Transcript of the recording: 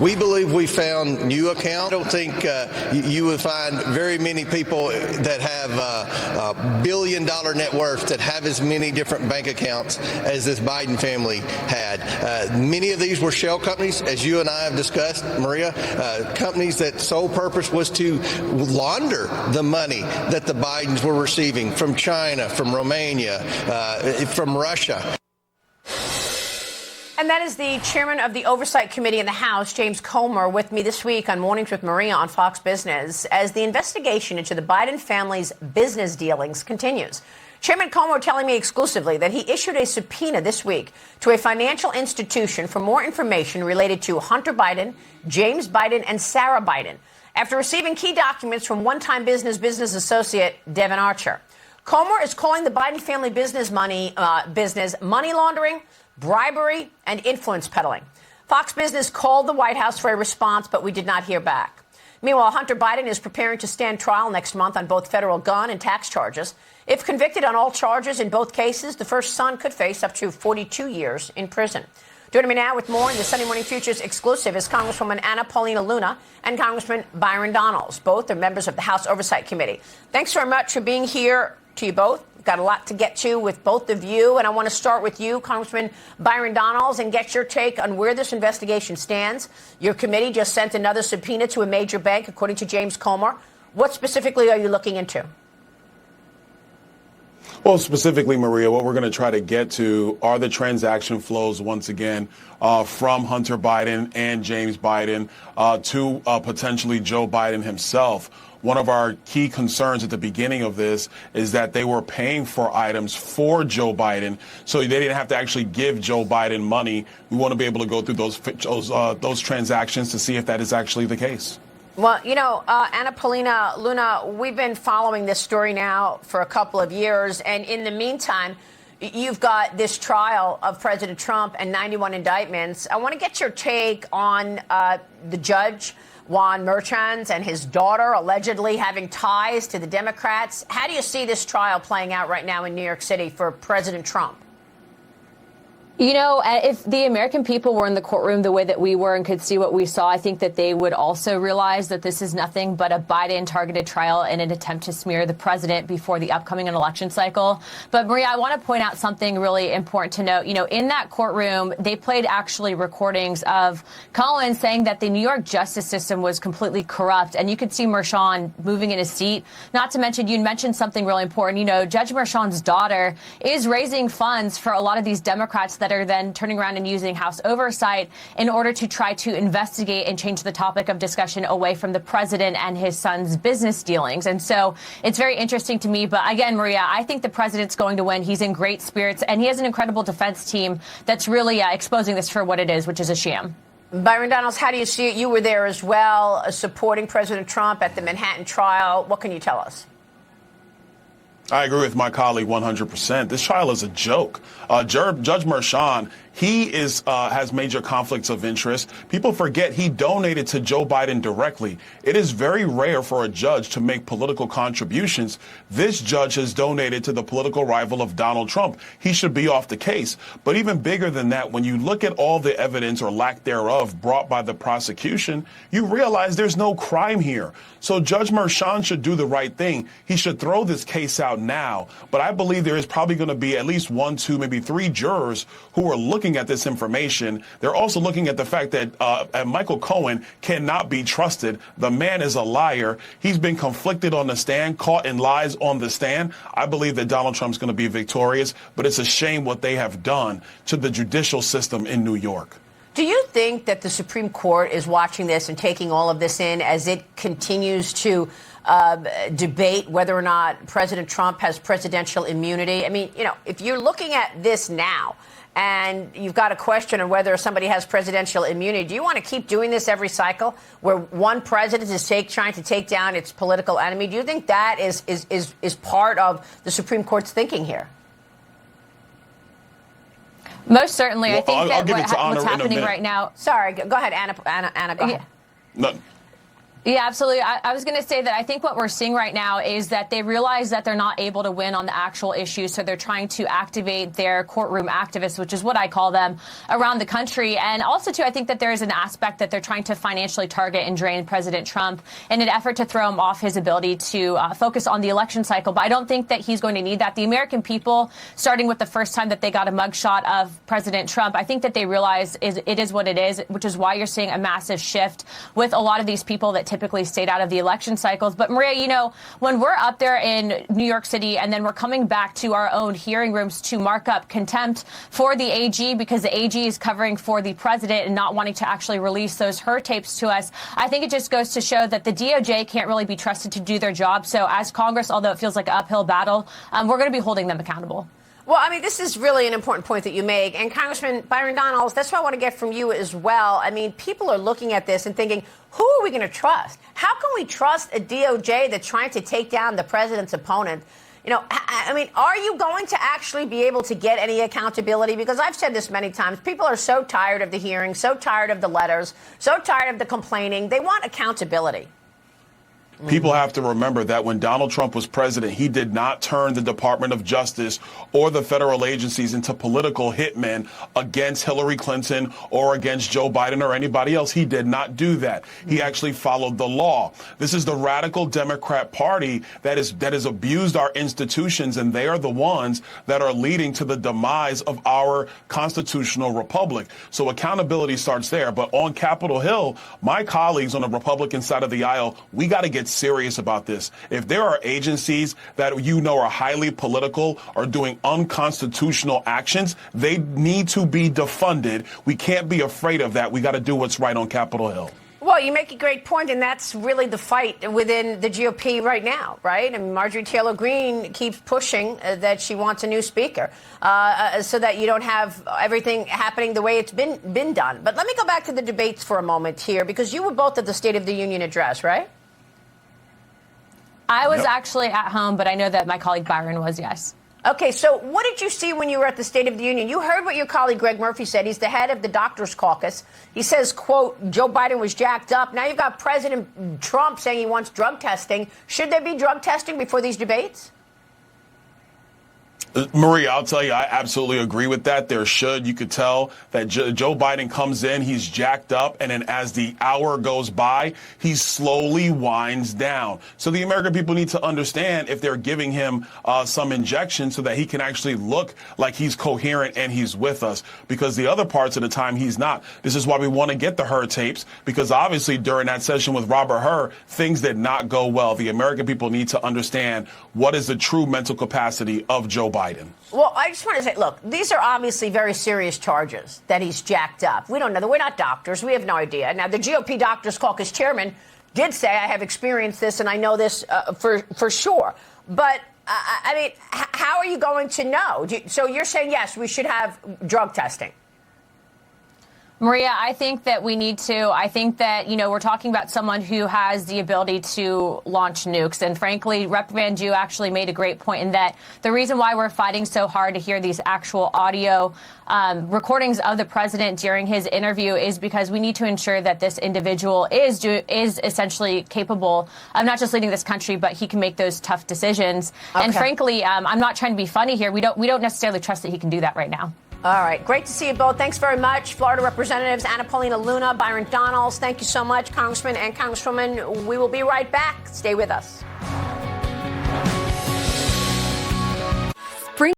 We believe we found new accounts. I don't think you would find very many people that have billion-dollar net worths that have as many different bank accounts as this Biden family had. Many of these were shell companies, as you and I have discussed, Maria, companies that sole purpose was to launder the money that the Bidens were receiving from China, from Romania, from Russia. And that is the chairman of the Oversight Committee in the House, James Comer, with me this week on Mornings with Maria on Fox Business as the investigation into the Biden family's business dealings continues. Chairman Comer telling me exclusively that he issued a subpoena this week to a financial institution for more information related to Hunter Biden, James Biden, and Sarah Biden after receiving key documents from one-time business associate Devon Archer. Comer is calling the Biden family business money laundering, bribery, and influence peddling. Fox Business called the White House for a response, but we did not hear back. Meanwhile, Hunter Biden is preparing to stand trial next month on both federal gun and tax charges. If convicted on all charges in both cases, the first son could face up to 42 years in prison. Joining me now with more in the Sunday Morning Futures exclusive is Congresswoman Anna Paulina Luna and Congressman Byron Donalds. Both are members of the House Oversight Committee. Thanks very much for being here to you both. Got a lot to get to with both of you, and I want to start with you, Congressman Byron Donalds, and get your take on where this investigation stands. Your committee just sent another subpoena to a major bank, according to James Comer. What specifically are you looking into? Well, specifically, Maria, what we're going to try to get to are the transaction flows once again from Hunter Biden and James Biden to potentially Joe Biden himself. One of our key concerns at the beginning of this is that they were paying for items for Joe Biden, so they didn't have to actually give Joe Biden money. We want to be able to go through those transactions to see if that is actually the case. Well, you know, Anna Paulina Luna, we've been following this story now for a couple of years. And in the meantime, you've got this trial of President Trump and 91 indictments. I want to get your take on the judge, Juan Merchan, and his daughter allegedly having ties to the Democrats. How do you see this trial playing out right now in New York City for President Trump? You know, if the American people were in the courtroom the way that we were and could see what we saw, I think that they would also realize that this is nothing but a Biden-targeted trial in an attempt to smear the president before the upcoming election cycle. But, Maria, I want to point out something really important to note. You know, in that courtroom, they played actually recordings of Collins saying that the New York justice system was completely corrupt. And you could see Merchan moving in his seat. Not to mention, you mentioned something really important. You know, Judge Merchan's daughter is raising funds for a lot of these Democrats that are then turning around and using House oversight in order to try to investigate and change the topic of discussion away from the president and his son's business dealings. And so it's very interesting to me. But again, Maria, I think the president's going to win. He's in great spirits, and he has an incredible defense team that's really exposing this for what it is, which is a sham. Byron Donalds, how do you see it? You were there as well, supporting President Trump at the Manhattan trial. What can you tell us? I agree with my colleague 100%. This trial is a joke. Judge Merchan, he has major conflicts of interest. People forget he donated to Joe Biden directly. It is very rare for a judge to make political contributions. This judge has donated to the political rival of Donald Trump. He should be off the case. But even bigger than that, when you look at all the evidence or lack thereof brought by the prosecution, you realize there's no crime here. So Judge Merchan should do the right thing. He should throw this case out now. But I believe there is probably going to be at least 1, 2, maybe 3 jurors who are looking at this information. They're also looking at the fact that Michael Cohen cannot be trusted. The man is a liar. He's been conflicted on the stand, caught in lies on the stand. I believe that Donald Trump's going to be victorious, but it's a shame what they have done to the judicial system in New York. Do you think that the Supreme Court is watching this and taking all of this in as it continues to debate whether or not President Trump has presidential immunity? I mean, you know, if you're looking at this now and you've got a question on whether somebody has presidential immunity, do you want to keep doing this every cycle where one president is trying to take down its political enemy? Do you think that is part of the Supreme Court's thinking here? Most certainly. Well, I think I'll give it to Anna what's happening in a minute. right now. Sorry, go ahead, Anna, go ahead. No. Yeah, absolutely. I was going to say that I think what we're seeing right now is that they realize that they're not able to win on the actual issues, so they're trying to activate their courtroom activists, which is what I call them, around the country. And also, too, I think that there is an aspect that they're trying to financially target and drain President Trump in an effort to throw him off his ability to focus on the election cycle. But I don't think that he's going to need that. The American people, starting with the first time that they got a mugshot of President Trump, I think that they realize it is what it is, which is why you're seeing a massive shift with a lot of these people that typically stayed out of the election cycles. But Maria, you know, when we're up there in New York City and then we're coming back to our own hearing rooms to mark up contempt for the AG because the AG is covering for the president and not wanting to actually release those her tapes to us, I think it just goes to show that the DOJ can't really be trusted to do their job. So as Congress, although it feels like an uphill battle, we're going to be holding them accountable. Well, I mean, this is really an important point that you make. And Congressman Byron Donalds, that's what I want to get from you as well. I mean, people are looking at this and thinking, who are we going to trust? How can we trust a DOJ that's trying to take down the president's opponent? You know, I mean, are you going to actually be able to get any accountability? Because I've said this many times. People are so tired of the hearings, so tired of the letters, so tired of the complaining. They want accountability. People have to remember that when Donald Trump was president, he did not turn the Department of Justice or the federal agencies into political hitmen against Hillary Clinton or against Joe Biden or anybody else. He did not do that. He actually followed the law. This is the radical Democrat Party that has abused our institutions, and they are the ones that are leading to the demise of our constitutional republic. So accountability starts there. But on Capitol Hill, my colleagues on the Republican side of the aisle, we got to get serious about this. If there are agencies that you know are highly political or doing unconstitutional actions, they need to be defunded. We can't be afraid of that. We got to do what's right on Capitol Hill. Well, you make a great point, and that's really the fight within the GOP right now, right? I mean, Marjorie Taylor Greene keeps pushing that she wants a new speaker so that you don't have everything happening the way it's been done. But let me go back to the debates for a moment here, because you were both at the State of the Union address, right? I was actually at home, but I know that my colleague Byron was, yes. Okay, so what did you see when you were at the State of the Union? You heard what your colleague Greg Murphy said. He's the head of the Doctors Caucus. He says, quote, Joe Biden was jacked up. Now you've got President Trump saying he wants drug testing. Should there be drug testing before these debates? Maria, I'll tell you, I absolutely agree with that. There should. You could tell that Joe Biden comes in, he's jacked up, and then as the hour goes by, he slowly winds down. So the American people need to understand if they're giving him some injection so that he can actually look like he's coherent and he's with us, because the other parts of the time he's not. This is why we want to get the Hur tapes, because obviously during that session with Robert Hur, things did not go well. The American people need to understand what is the true mental capacity of Joe Biden. Well, I just want to say, look, these are obviously very serious charges that he's jacked up. We don't know. We're not doctors. We have no idea. Now, the GOP Doctors Caucus chairman did say, I have experienced this and I know this for sure. But, I mean, how are you going to know? So you're saying, yes, we should have drug testing. Maria, I think that we need to. I think that, you know, we're talking about someone who has the ability to launch nukes. And frankly, Rep. Van Jew actually made a great point in that the reason why we're fighting so hard to hear these actual audio recordings of the president during his interview is because we need to ensure that this individual is essentially capable of not just leading this country, but he can make those tough decisions. Okay. And frankly, I'm not trying to be funny here. We don't necessarily trust that he can do that right now. All right. Great to see you both. Thanks very much. Florida Representatives Anna Paulina Luna, Byron Donalds. Thank you so much, Congressman and Congresswoman. We will be right back. Stay with us.